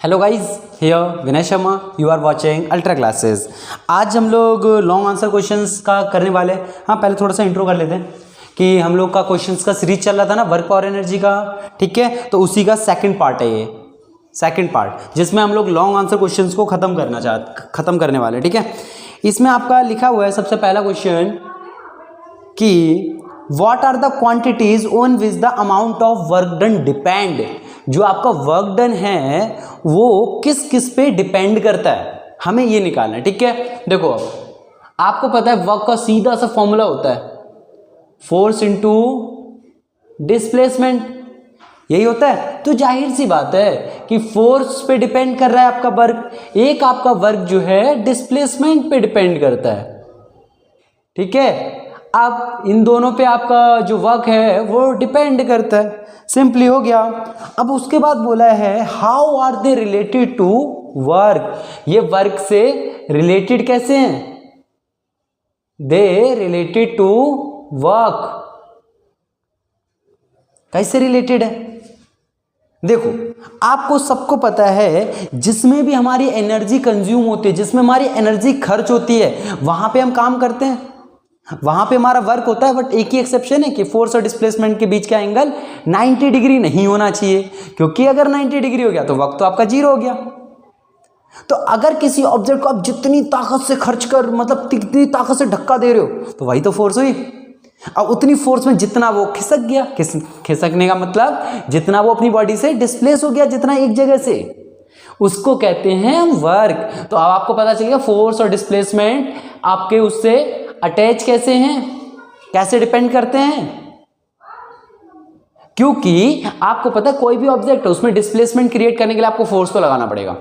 Hello guys, here Vinay Sharma, you are watching ultra classes. आज हम लोग लॉन्ग आंसर क्वेश्चंस का करने वाले हैं। हाँ, पहले थोड़ा सा इंट्रो कर लेते हैं कि हम लोग का क्वेश्चंस का सीरीज चल रहा था ना, वर्क पावर एनर्जी का। ठीक है, तो उसी का सेकंड पार्ट है ये, सेकंड पार्ट, जिसमें हम लोग लॉन्ग आंसर क्वेश्चंस को खत्म करने वाले हैं। ठीक है, इसमें आपका लिखा हुआ है सबसे पहला क्वेश्चन कि What are the quantities on which the amount of work done depend? जो आपका वर्क डन है वो किस किस पे डिपेंड करता है, हमें ये निकालना है। ठीक है, देखो आपको पता है वर्क का सीधा सा फॉर्मूला होता है फोर्स इनटू डिस्प्लेसमेंट, यही होता है। तो जाहिर सी बात है कि फोर्स पे डिपेंड कर रहा है आपका वर्क, एक आपका वर्क जो है डिस्प्लेसमेंट पे डिपेंड करता है। ठीक है, अब इन दोनों पे आपका जो वर्क है वो डिपेंड करता है, सिंपली हो गया। अब उसके बाद बोला है how are they related to work, ये वर्क से रिलेटेड कैसे हैं, दे रिलेटेड टू वर्क, कैसे रिलेटेड है। देखो आपको सबको पता है जिसमें भी हमारी एनर्जी कंज्यूम होती है, जिसमें हमारी एनर्जी खर्च होती है, वहां पे हम काम करते हैं, वहां पे हमारा वर्क होता है। बट एक ही एक्सेप्शन है कि फोर्स और डिस्प्लेसमेंट के बीच का एंगल 90 डिग्री नहीं होना चाहिए, क्योंकि अगर 90 डिग्री हो गया तो वर्क तो आपका जीरो हो गया। तो अगर किसी ऑब्जेक्ट को आप जितनी ताकत से खर्च कर, मतलब कितनी ताकत से धक्का दे रहे हो, तो वही तो फोर्स हुई। अब उतनी फोर्स में जितना वो खिसक गया, खिसकने का मतलब जितना वो अपनी बॉडी से डिस्प्लेस हो गया, जितना एक जगह से, उसको कहते हैं वर्क। तो अब आपको पता चल गया फोर्स और डिस्प्लेसमेंट आपके उससे अटैच कैसे हैं, कैसे डिपेंड करते हैं। क्योंकि आपको पता है कोई भी ऑब्जेक्ट है उसमें डिस्प्लेसमेंट क्रिएट करने के लिए आपको फोर्स तो लगाना पड़ेगा।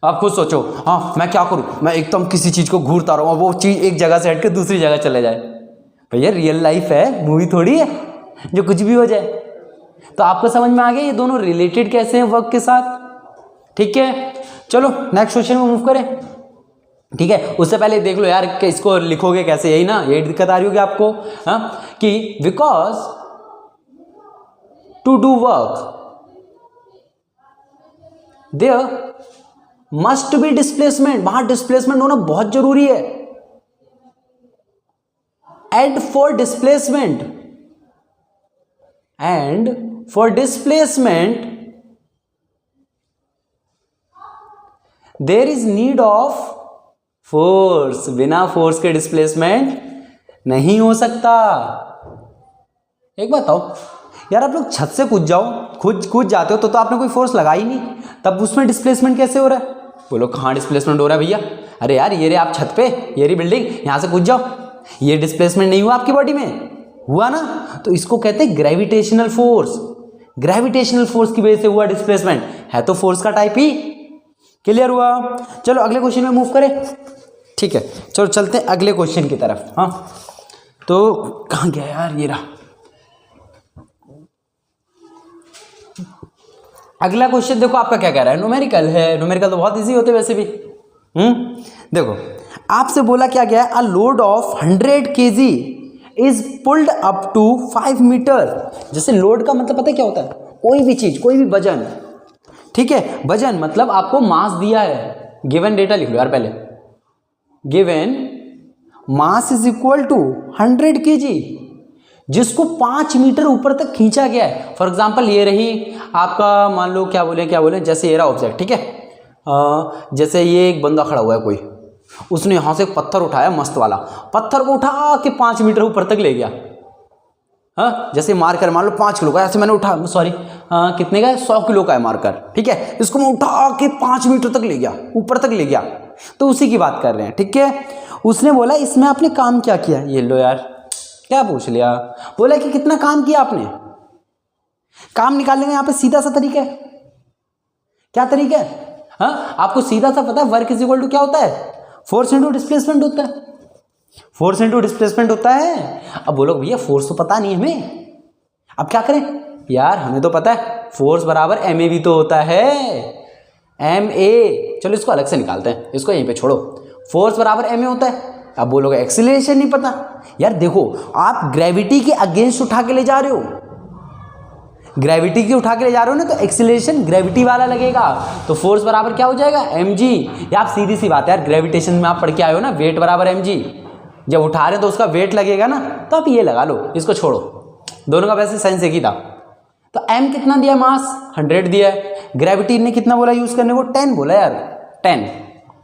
आप खुद सोचो, हाँ मैं क्या करूं, मैं एकदम किसी चीज को घूरता रहूं और वो चीज एक जगह से हटकर दूसरी जगह चले जाए। भैया रियल लाइफ है, मूवी थोड़ी है जो कुछ भी हो जाए। तो आपको समझ में आ गया ये दोनों रिलेटेड कैसे हैं वर्क के साथ। ठीक है, चलो नेक्स्ट क्वेश्चन में मूव करें। ठीक है, उससे पहले देख लो यार कि इसको लिखोगे कैसे, यही ना, यही दिक्कत आ रही होगी आपको। हाँ, कि because to do work there must be displacement, वहां डिस्प्लेसमेंट होना बहुत जरूरी है। And for displacement there is need of force, बिना फोर्स के डिस्प्लेसमेंट नहीं हो सकता। एक बात बताओ यार, आप लोग छत से कूद जाओ, कूद जाते हो तो आपने कोई फोर्स लगाई नहीं, तब उसमें डिस्प्लेसमेंट कैसे हो रहा है? बोलो कहाँ डिस्प्लेसमेंट हो रहा है भैया? अरे यार ये रे आप छत पे, ये रही बिल्डिंग, यहां से कूद जाओ, ये डिस्प्लेसमेंट नहीं हुआ आपकी बॉडी में? हुआ ना? तो इसको कहते हैं ग्रेविटेशनल फोर्स। ग्रेविटेशनल फोर्स की वजह से हुआ डिस्प्लेसमेंट, है तो फोर्स का टाइप ही। क्लियर हुआ? चलो अगले क्वेश्चन में मूव करें। ठीक है, चलो चलते हैं अगले क्वेश्चन की तरफ। हाँ, तो कहाँ गया यार, ये रहा। अगला क्वेश्चन देखो आपका क्या कह रहा है, न्यूमेरिकल है। न्यूमेरिकल तो बहुत इजी होते वैसे भी। देखो आपसे बोला क्या गया है, a load of 100 kg is pulled up to 5 metre. जैसे लोड का मतलब पता है क्या होता है, कोई भी चीज, कोई भी वजन। ठीक है, वजन मतलब आपको मास दिया है, गिवन डेटा लिख लो यार पहले, given mass is equal to 100 kg, जिसको 5 मीटर ऊपर तक खींचा गया है। फॉर एग्जांपल ये रही आपका, मान लो क्या बोले, जैसे ये रहा ऑब्जेक्ट। ठीक है, जैसे ये एक बंदा खड़ा हुआ है कोई, उसने यहां से एक पत्थर उठाया, मस्त वाला पत्थर को उठा के 5 मीटर ऊपर तक ले गया। हाँ, जैसे मार्कर मान लो 5 किलो का, ऐसे मैंने उठा, सॉरी कितने का है, 100 किलो का है मार्कर। ठीक है, इसको मैं उठा के 5 मीटर तक ले गया, ऊपर तक ले गया। तो उसी की बात कर रहे हैं। ठीक है, उसने बोला इसमें आपने काम क्या किया। ये लो यार, क्या पूछ लिया, बोला कि कितना काम किया आपने। काम निकालने का यहाँ पे सीधा सा तरीका है। क्या तरीका है? हाँ, आपको सीधा सा पता है वर्क इज इक्वल टू क्या होता है, फोर्स इंटू डिस्प्लेसमेंट होता है। फोर्स इंटू डिस्प्लेसमेंट होता है। अब बोलो भैया फोर्स तो पता नहीं हमें, अब क्या करें यार, हमें तो पता है फोर्स बराबर ma भी तो होता है, ma। चलो इसको अलग से निकालते हैं, इसको यहीं पे छोड़ो। फोर्स बराबर ma होता है। अब बोलोगे एक्सीलरेशन नहीं पता। यार देखो, आप ग्रेविटी के अगेंस्ट उठा के ले जा रहे हो, ग्रेविटी की उठा के ले जा रहे हो ना, तो एक्सीलरेशन ग्रेविटी वाला लगेगा, तो फोर्स बराबर क्या हो जाएगा mg। या आप सीधी सी बात है यार, ग्रेविटेशन में आप पढ़ के आए हो ना, वेट बराबर mg, जब उठा रहे हैं तो उसका वेट लगेगा ना, तो आप ये लगा लो, इसको छोड़ो, दोनों का वैसे साइंस एक ही था। तो m कितना दिया, मास 100 दिया है, ग्रेविटी ने कितना बोला यूज करने को, 10 बोला यार, 10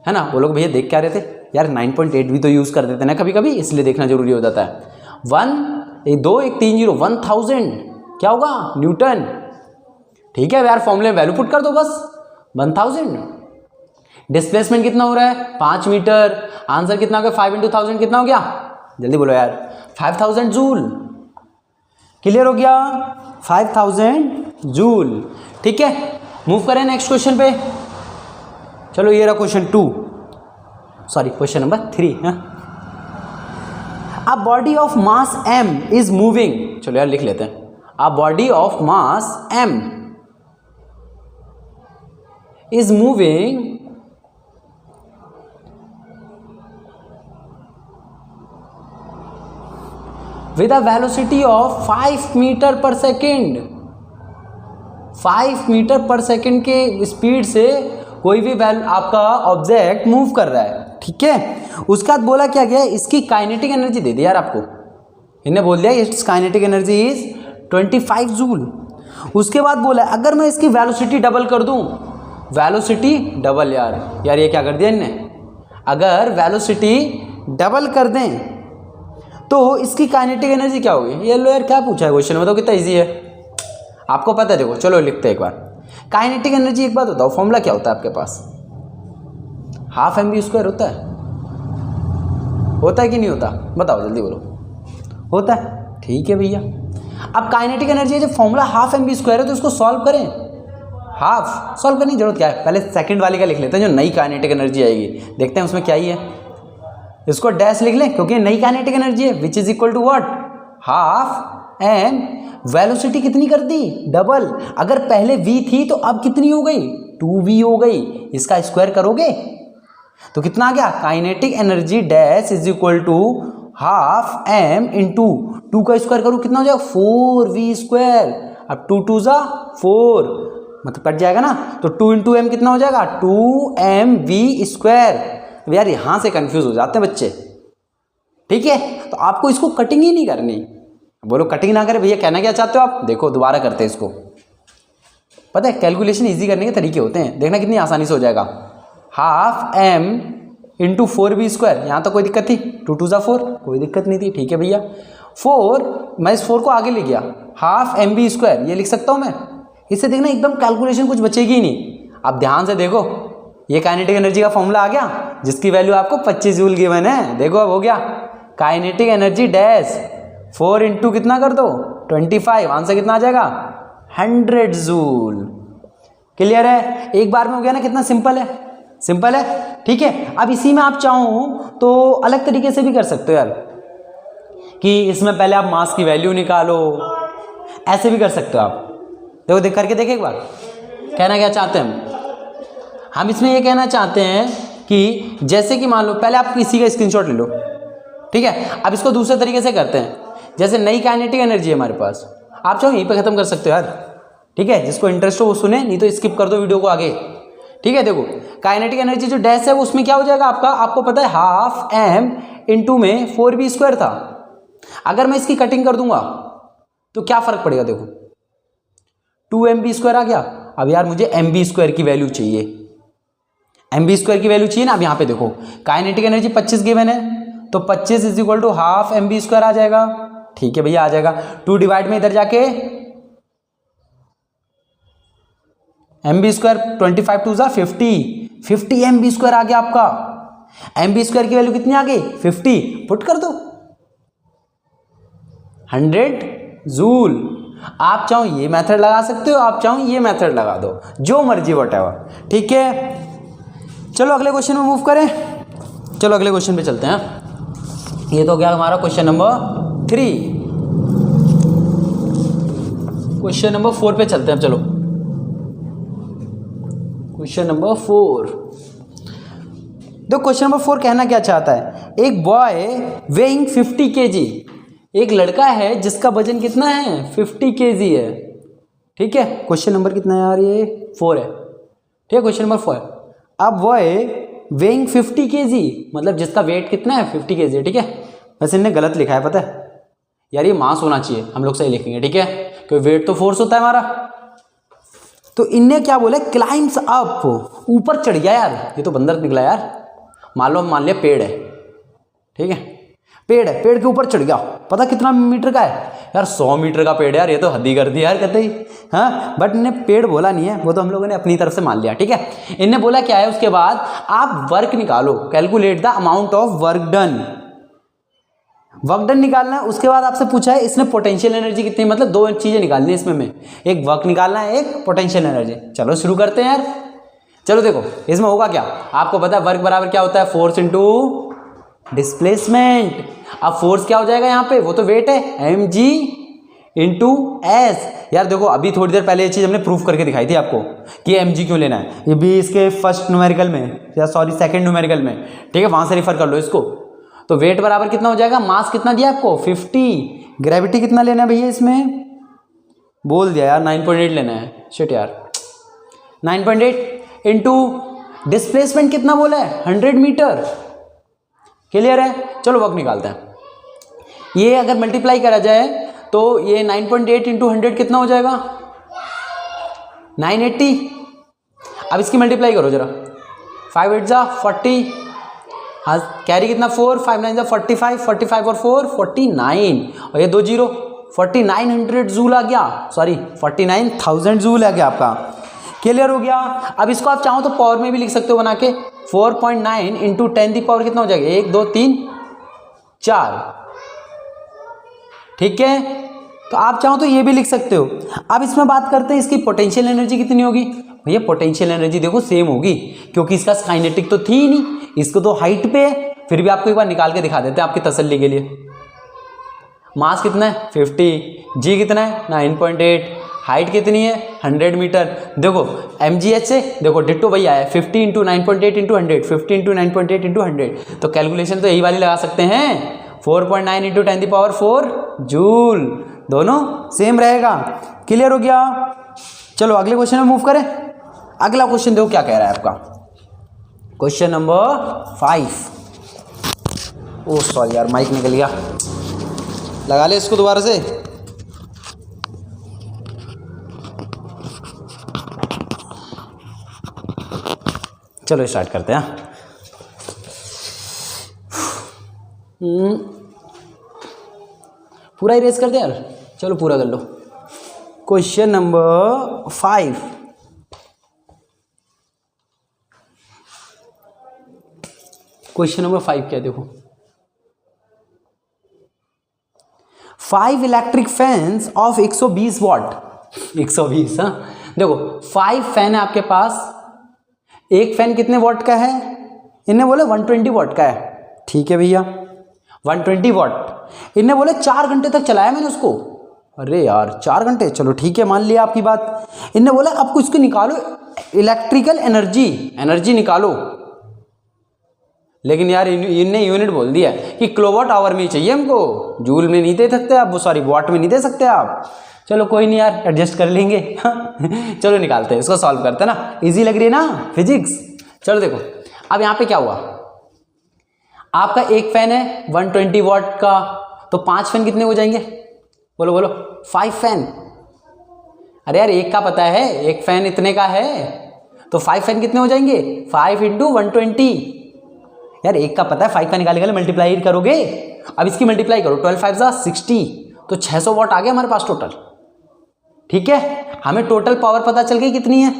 है ना। वो लोग भैया देख क्या रहे थे यार, 9.8 भी तो यूज कर देते ना कभी कभी, इसलिए देखना जरूरी हो जाता है। 1 1 2 1 3 0 1000 क्या होगा, न्यूटन। ठीक है यार, फॉर्मूले में वैल्यू पुट कर दो बस, 1000। डिस्प्लेसमेंट कितना हो रहा है, 5 मीटर। आंसर कितना हो गया, 5 × 1000 कितना हो गया, जल्दी बोलो यार, 5000 जूल। क्लियर हो गया, 5000 जूल। ठीक है, मूव करें नेक्स्ट क्वेश्चन पे। चलो ये रहा क्वेश्चन 2, सॉरी क्वेश्चन नंबर 3 है। A body of mass m is moving, चलो यार लिख लेते हैं, a body of mass m is moving with a velocity of 5 metre per second. 5 metre per second के स्पीड से कोई भी आपका ऑब्जेक्ट मूव कर रहा है। ठीक है, उसके बाद बोला क्या गया, इसकी काइनेटिक एनर्जी दे दी यार आपको, इन्हें बोल दिया it's kinetic energy is 25 joule. उसके बाद बोला अगर मैं इसकी वेलोसिटी डबल कर दूं, वेलोसिटी डबल, यार ये क्या कर दिया इनने, अगर वेलोसिटी डबल कर दें तो इसकी काइनेटिक एनर्जी क्या होगी। ये लो यार, क्या पूछा है क्वेश्चन में, तो कितना इजी है, आपको पता है। देखो चलो लिखते हैं एक बार, काइनेटिक एनर्जी एक बात बताओ, फॉर्मूला क्या होता है आपके पास, 12mv² होता है कि नहीं होता, बताओ जल्दी बोलो, होता है। ठीक है भैया, अब काइनेटिक एनर्जी जब फॉर्मूला 12mv² है तो उसको सॉल्व करें, हाफ सॉल्व करने की जरूरत क्या है, पहले सेकंड वाली का लिख लेते हैं, जो नई काइनेटिक एनर्जी आएगी, देखते हैं उसमें क्या ही है। इसको डैश लिख लें क्योंकि नई काइनेटिक एनर्जी है, which is equal to what, 12m, velocity कितनी कर दी, डबल। अगर पहले v थी तो अब कितनी हो गई, 2v हो गई, इसका स्क्वायर करोगे तो कितना आ गया, kinetic energy dash is equal to 12m into 2 का स्क्वायर करो कितना हो जाएगा, 4v²। अब 2 2 जा 4, मतलब कट जाएगा ना, तो 2 × m कितना हो जाएगा, 2mv²। तो यार यहां से कंफ्यूज हो जाते हैं बच्चे। ठीक है, तो आपको इसको कटिंग ही नहीं करनी, बोलो कटिंग ना करें भैया, कहना क्या चाहते हो आप, देखो दोबारा करते हैं इसको। पता है कैलकुलेशन इजी करने के तरीके होते हैं, देखना कितनी आसानी से हो जाएगा। 12m इंटू 4v², यहाँ तो कोई दिक्कत थी, 2 2 जा 4, कोई दिक्कत नहीं थी। ठीक है भैया, 4, मैं इस 4 को आगे ले गया, 12mv², ये लिख सकता हूँ मैं, इससे देखना एकदम कैलकुलेशन कुछ बचेगी ही नहीं। अब ध्यान से देखो, ये काइनेटिक एनर्जी का फॉर्मूला आ गया, जिसकी वैल्यू आपको 25 जूल गिवन है। देखो अब हो गया, काइनेटिक एनर्जी डैश 4 इंटू कितना कर दो, 25, आंसर कितना आ जाएगा, 100 जूल। क्लियर है, एक बार में हो गया ना, कितना सिंपल है, सिंपल है। ठीक है, अब इसी में आप चाहो तो अलग तरीके से भी कर सकते हो यार, कि इसमें पहले आप मास की वैल्यू निकालो, ऐसे भी कर सकते हो आप। देखो देख करके देखे एक बार, कहना क्या चाहते हैं हम इसमें ये कहना चाहते हैं कि जैसे कि मान लो, पहले आप इसी का स्क्रीनशॉट ले लो। ठीक है, अब इसको दूसरे तरीके से करते हैं, जैसे नई काइनेटिक एनर्जी है हमारे पास, आप चाहो यहीं पे खत्म कर सकते हो यार। ठीक है, जिसको इंटरेस्ट हो वो सुने, नहीं तो स्किप कर दो वीडियो को आगे। ठीक है, देखो काइनेटिक एनर्जी जो डैश है वो उसमें क्या हो जाएगा आपका, आपको पता है 12m इंटू में 4v² था। अगर मैं इसकी कटिंग कर दूंगा तो क्या फर्क पड़ेगा, देखो 2mv² आ गया। अब यार मुझे mv² की वैल्यू चाहिए, mv² की वैल्यू चाहिए ना। अब यहाँ पे देखो काइनेटिक एनर्जी 25 गिवन है, तो 25 इज इक्वल टू 12mv² आ जाएगा। ठीक है भैया, आ जाएगा, 2 डिवाइड में इधर जाके mv², 25 2 जा 50 mv² आ गया आपका। mv² की वैल्यू कितनी आ गई, 50, पुट कर दो 100 जूल। आप चाहो ये मेथड लगा सकते हो, आप चाहो ये मेथड लगा दो, जो मर्जी व्हाटएवर। ठीक है, चलो अगले क्वेश्चन में मूव करें। चलो अगले क्वेश्चन पे चलते हैं। ये तो गया हमारा क्वेश्चन नंबर 3। क्वेश्चन नंबर 4 पे चलते हैं। चलो क्वेश्चन नंबर 4, तो क्वेश्चन नंबर 4 कहना क्या चाहता है, एक बॉय वेइंग 50 kg, एक लड़का है जिसका वजन कितना है 50 kg है। ठीक है, क्वेश्चन नंबर कितना है यार, ये 4 है। ठीक है, क्वेश्चन नंबर 4। अब वो है वेइंग 50 kg, मतलब जिसका वेट कितना है 50 kg है। ठीक है, वैसे इन्हें गलत लिखा है, पता है यार, ये मास होना चाहिए, हम लोग सही लिखेंगे। ठीक है, क्योंकि वेट तो फोर्स होता है हमारा। तो इनने क्या बोला, क्लाइम्स अप, ऊपर चढ़ गया यार, ये तो बंदर निकला यार। मान लिया पेड़ है, ठीक है, पेड़ है, पेड़ के ऊपर चढ़ गया, पता कितना मीटर का है यार, 100 मीटर का पेड़ है यार, ये तो हद ही कर दी यार कहते ही। हाँ, बट इन्हें पेड़ बोला नहीं है, वो तो हम लोगों ने अपनी तरफ से मान लिया। ठीक है, इनने बोला क्या है, उसके बाद आप वर्क निकालो, calculate the amount of work done. Work done निकालना है, उसके बाद आपसे पूछा है इसने पोटेंशियल एनर्जी कितनी, मतलब 2 चीजें निकालनी है इसमें, में एक वर्क निकालना है, एक पोटेंशियल एनर्जी। चलो शुरू करते हैं यार। चलो देखो इसमें होगा क्या, आपको पता है वर्क बराबर क्या होता है, फोर्स इंटू डिस्प्लेसमेंट। अब फोर्स क्या हो जाएगा यहाँ पे, वो तो वेट है, mg इंटू एस। यार देखो अभी थोड़ी देर पहले ये चीज हमने प्रूफ करके दिखाई थी आपको कि mg क्यों लेना है, ये भी इसके फर्स्ट न्यूमेरिकल में, या सॉरी सेकंड न्यूमेरिकल में। ठीक है, वहां से रिफर कर लो इसको। तो वेट बराबर कितना हो जाएगा, मास कितना दिया आपको 50, ग्रेविटी कितना लेना है भैया, इसमें बोल दिया यार 9.8 लेना है, शिट यार 9.8 इंटू डिस्प्लेसमेंट कितना बोला है 100 मीटर। क्लियर है, चलो वर्क निकालते हैं। ये अगर मल्टीप्लाई करा जाए तो ये 9.8 इंटू 100 कितना हो जाएगा 980। अब इसकी मल्टीप्लाई करो जरा, 5 8 जा 40, हाँ कैरी कितना 4, 5 9 जा 45, 45 और 4 49, और ये 2 जीरो 4900 जूल आ गया, सॉरी 49,000 जूल आ गया आपका। क्लियर हो गया। अब इसको आप चाहो तो पावर में भी लिख सकते हो बना के, 4.9 इंटू 10 दी पावर कितना हो जाएगा 1 2 3 4। ठीक है, तो आप चाहो तो ये भी लिख सकते हो। अब इसमें बात करते हैं इसकी पोटेंशियल एनर्जी कितनी होगी। भैया पोटेंशियल एनर्जी देखो सेम होगी, क्योंकि इसका काइनेटिक तो थी ही नहीं, इसको तो हाइट पे है। फिर भी आपको एक बार निकाल के दिखा देते हैं आपकी तसल्ली के लिए। मास कितना है 50, जी कितना है 9.8, हाइट कितनी है 100 मीटर। देखो mgh से देखो डिट्टो वही आया 50 इंटू 9.8 इंटू 100, 50 इंटू 9.8 इंटू 100। तो कैलकुलेशन तो यही वाली लगा सकते हैं, 4.9 इंटू 10 दी पावर 4 जूल, दोनों सेम रहेगा। क्लियर हो गया। चलो अगले क्वेश्चन में मूव करें। अगला क्वेश्चन देखो क्या कह रहा है आपका, क्वेश्चन नंबर 5। ओ सॉरी यार माइक निकल गया, लगा ले इसको दोबारा से। चलो स्टार्ट करते हैं। पूरा इरेज कर दे यार, चलो पूरा कर लो। क्वेश्चन नंबर 5, क्वेश्चन नंबर 5 क्या देखो, 5 इलेक्ट्रिक फैंस ऑफ 120 वॉट, 120 हाँ देखो 5 फैन है आपके पास, एक फैन कितने वॉट का है, इन्हें बोले 120 वॉट का है। ठीक है भैया 120 वॉट, इन्हें बोले 4 घंटे तक चलाया मैंने उसको। अरे यार 4 घंटे, चलो ठीक है मान लिया आपकी बात। इन्हें बोला आपको इसको निकालो इलेक्ट्रिकल एनर्जी, एनर्जी निकालो, लेकिन यार इनने यूनिट बोल दिया कि किलोवाट आवर में ही चाहिए हमको, जूल में नहीं दे सकते आप, वो सॉरी वॉट में नहीं दे सकते आप। चलो कोई नहीं यार एडजस्ट कर लेंगे। चलो निकालते हैं इसको, सॉल्व करते हैं ना, इजी लग रही है ना फिजिक्स। चलो देखो अब यहाँ पे क्या हुआ, आपका एक फैन है 120 वॉट का, तो 5 फैन कितने हो जाएंगे, बोलो बोलो 5 फैन। अरे यार एक का पता है, एक फैन इतने का है, तो 5 फैन कितने हो जाएंगे 5 इंटू 120। यार एक का पता है, 5 का निकालेंगे मल्टीप्लाई करोगे, अब इसकी मल्टीप्लाई करो, 12 5 60, तो 600 वॉट आ गया हमारे पास टोटल। ठीक है, हमें टोटल पावर पता चल गई कितनी है।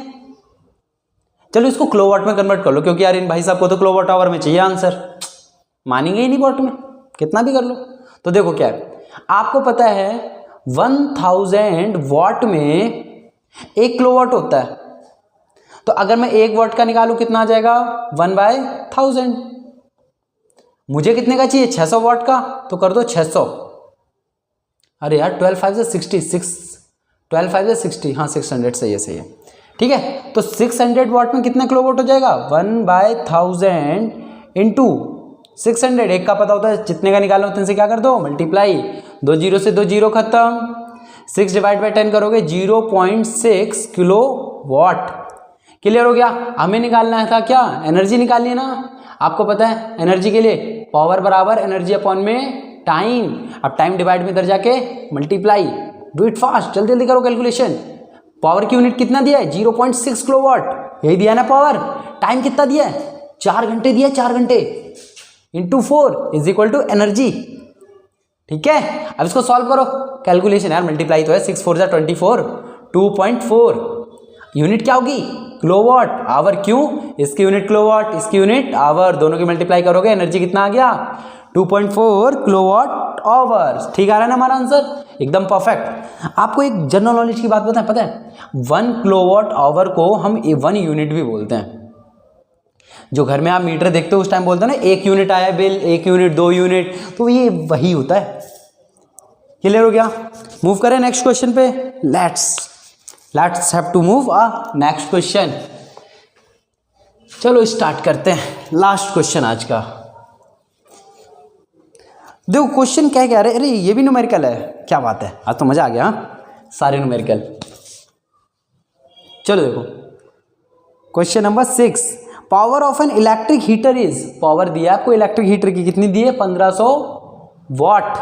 चलो इसको किलोवाट में कन्वर्ट कर लो, क्योंकि यार इन भाई साहब को तो किलोवाट आवर में चाहिए आंसर, मानेंगे ही नहीं वॉट में, कितना भी कर लो। तो देखो क्या है, आपको पता है 1000 वॉट में 1 किलोवाट होता है, तो अगर मैं 1 वॉट का निकालूं कितना आ जाएगा 1/1000। मुझे कितने का चाहिए 600 वॉट का, तो कर दो 600। अरे यार 12 5 60, 12 5 60, हाँ 600 सही है सही है। ठीक है, तो 600 वॉट में कितना किलोवाट हो जाएगा 1/1000 इंटू 600, एक का पता होता है जितने का निकालना उतने से क्या कर दो मल्टीप्लाई, 2 जीरो से 2 जीरो खत्म, 6 डिवाइड बाई 10 करोगे 0.6 किलो वॉट। क्लियर हो गया। हमें निकालना था क्या, एनर्जी निकालनी है ना। आपको पता है एनर्जी के लिए पावर बराबर एनर्जी अपॉन में टाइम। अब टाइम डिवाइड में इधर जाके मल्टीप्लाई, डू इट फास्ट, जल्दी जल्दी करो कैलकुलेशन। पावर की यूनिट कितना दिया है 0.6 किलोवाट, यही दिया ना पावर। टाइम कितना दिया है 4 घंटे दिया है, 4 घंटे into 4 is equal to energy. ठीक है, अब इसको सॉल्व करो कैलकुलेशन यार, मल्टीप्लाई तो है 6 4 24, 2.4 यूनिट क्या होगी किलोवाट आवर। क्यों, इसकी यूनिट किलोवाट, इसकी यूनिट आवर, दोनों की मल्टीप्लाई करोगे एनर्जी कितना आ गया 2.4 किलोवाट आवर्स। ठीक आ रहा है ना हमारा आंसर, एकदम परफेक्ट। आपको एक जनरल नॉलेज की बात पता है 1 किलोवाट आवर को हम 1 यूनिट भी बोलते हैं। जो घर में आप मीटर देखते हो उस टाइम बोलते हैं ना 1 यूनिट आया बिल, 1 यूनिट 2 यूनिट, तो ये वही होता है। क्लियर हो गया। मूव करें नेक्स्ट क्वेश्चन पे। Let's have to move next question. चलो स्टार्ट करते हैं लास्ट क्वेश्चन आज का। देखो क्वेश्चन क्या कह रहे हैं, अरे ये भी न्यूमेरिकल है, क्या बात है, आज तो मजा आ गया। सारे न्यूमेरिकल। चलो देखो question number 6, power of an electric heater is, power दिया आपको इलेक्ट्रिक हीटर की कितनी दी है 1500 वाट।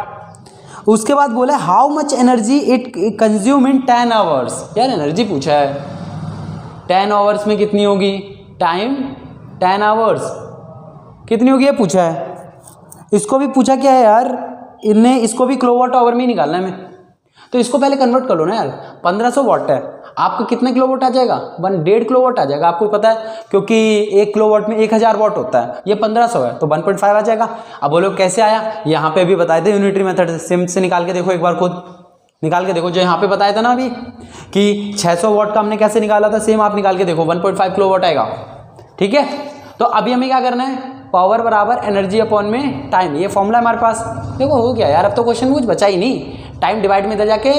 उसके बाद बोला how much energy it consume in 10 hours. यार एनर्जी पूछा है 10 आवर्स में कितनी होगी, टाइम 10 आवर्स कितनी होगी ये पूछा है। इसको भी पूछा क्या है यार इनने, इसको भी किलोवाट आवर में ही निकालना है हमें, तो इसको पहले कन्वर्ट कर लो ना यार। 1500 वाट है, आपको कितना किलोवाट आ जाएगा 1.5 किलोवाट आ जाएगा, आपको पता है क्योंकि 1 किलोवाट में 1000 वाट होता है, ये 1500 है तो 1.5 आ जाएगा। अब बोलो कैसे आया, यहाँ पे अभी बताए थे यूनिटरी मेथड से, सिम से निकाल के देखो, एक बार खुद निकाल के देखो। जो यहाँ पे बताया था ना अभी कि 600 वाट का हमने कैसे निकाला था, सेम आप निकाल के देखो 1.5 किलोवाट आएगा। ठीक है, तो अभी हमें क्या करना है, पावर बराबर एनर्जी अपॉन में टाइम, ये फॉर्मूला हमारे पास। देखो हो गया यार, अब तो क्वेश्चन कुछ बचा ही नहीं। टाइम डिवाइड में इधर जाके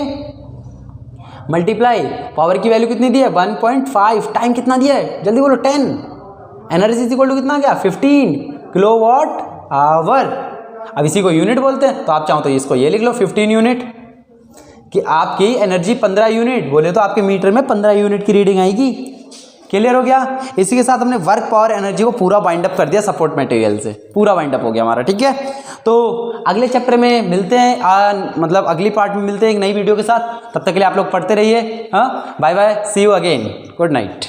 मल्टीप्लाई, पावर की वैल्यू कितनी दी है 1.5, टाइम कितना दिया है जल्दी बोलो 10, एनर्जी इक्वल टू कितना गया 15 किलोवाट आवर। अब इसी को यूनिट बोलते हैं, तो आप चाहो तो इसको ये लिख लो 15 यूनिट, कि आपकी एनर्जी 15 यूनिट, बोले तो आपके मीटर में 15 यूनिट की रीडिंग आएगी। क्लियर हो गया। इसी के साथ हमने वर्क पावर एनर्जी को पूरा बाइंड अप कर दिया सपोर्ट मटेरियल से, पूरा बाइंड अप हो गया हमारा। ठीक है, तो अगले चैप्टर में मिलते हैं, मतलब अगली पार्ट में मिलते हैं एक नई वीडियो के साथ। तब तक के लिए आप लोग पढ़ते रहिए। हाँ, bye bye, see you again, good night.